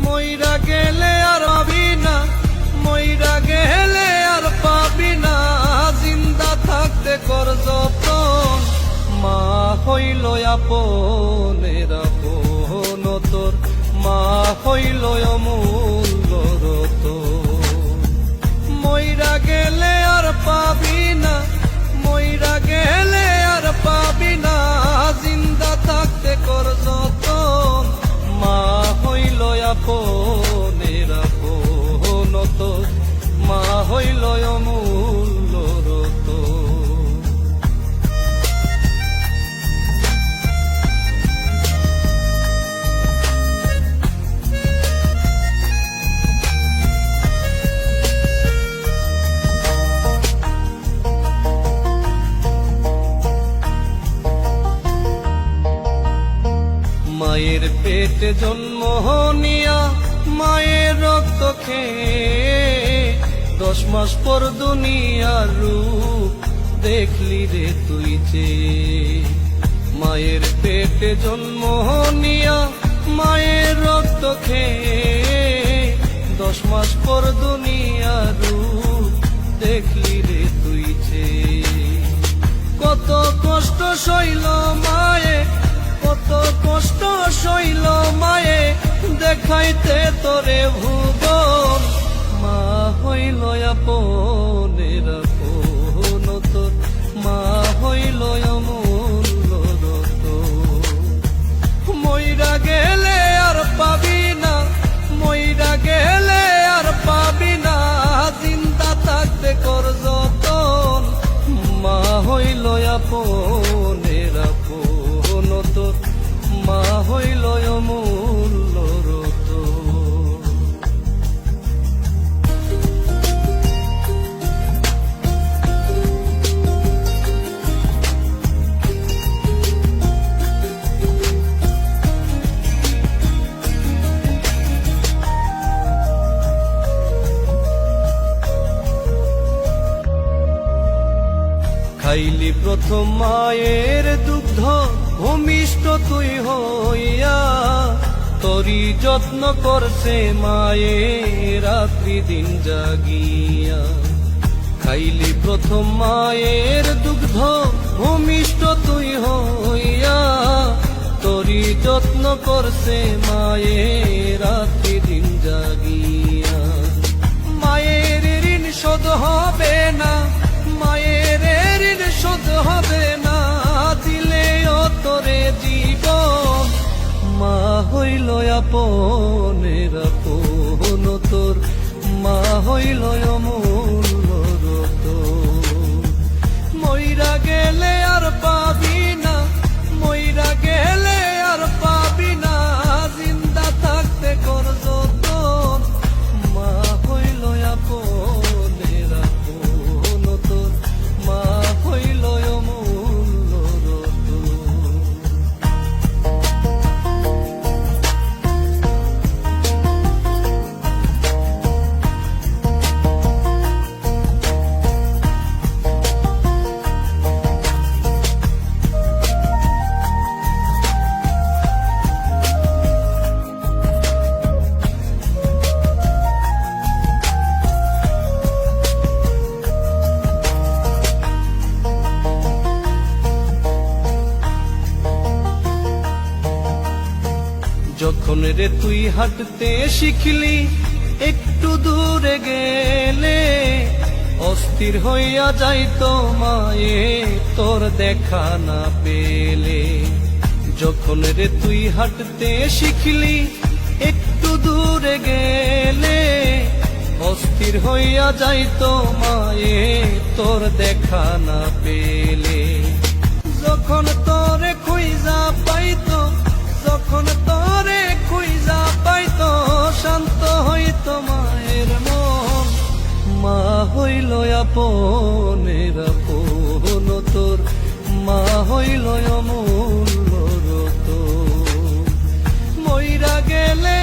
মইরা গেলে আর পাবি না, মইরা গেলে আর পাবি না, জিন্দা থাকতে কর যতন। মা হইল আপনের আপন তোর, মা হইল অমূল্য রতন। মইরা গেলে আর পাবি না, মইরা গেলে আর পাবি না, জিন্দা থাকতে কর যতন। মা হইল আপনের আপন তোর, মা হইল অমূল্য রতন। মায়ের পেটে জন্ম নিয়া মায়ের রক্ত খেয়ে 10 মাস পর দুনিয়ার রূপ দেখলি রে তুই যে। মায়ের পেটে জন্ম নিয়া মায়ের রক্ত খেয়ে 10 মাস পর দুনিয়ার রূপ দেখলি রে তুই যে। কত কষ্ট সইল মায়ে, কত কষ্ট সইল মায়ে, দেখাইতে তোরে ভুবন। মা হইল আপনের আপন তোর, মা হইল অমূল্য রতন। মইরা গেলে আর পাবি না, মইরা গেলে আর পাবি না, জিন্দা থাকতে কর যতন। মা হইল আপনের আপন তোর, মা হইল অমূল্য রতন। খাইলি প্রথম মায়ের দুগ্ধ ভূমিষ্ঠ তুই হইয়া, তোরি যত্ন করছে মায়ে রাত্রি দিন জাগিয়া। খাইলি প্রথম মায়ের দুগ্ধ ভূমিষ্ঠ তুই হইয়া, তোরি যত্ন করছে মায়ে রাত্রি দিন জাগিয়া। মায়ের ঋণ শোধ হবে না, মায়ের ঋণ শোধ হবে না, দিলে ও তোরে জীবন। মা হইল আপনের আপন তোর, মা হইল অমূল্য রতন। মইরা গেলে আর পাবি না, মইরা গেলে আর পাবি না, জিন্দা থাকতে কর যতন। মা হইল আপনের আপন তোর, মা হইল অমূল্য রতন। যখন রে তুই হাঁটতে শিখলি একটু দূরে গেলে, অস্থির হইয়া যাইতো মায়ে তোর দেখা না পেলে। যখন রে তুই হাঁটতে শিখলি একটু দূরে গেলে, অস্থির হইয়া যাইতো মায়ে তোর দেখা না পেলে। যখন তোরে খুঁজা পাইতো, যখন তোরে খুঁজা পাইতো, শান্ত হইতো মায়ের মন। মা হইল আপনের আপন তোর, মা হইল অমূল্য রতন। মইরা গেলে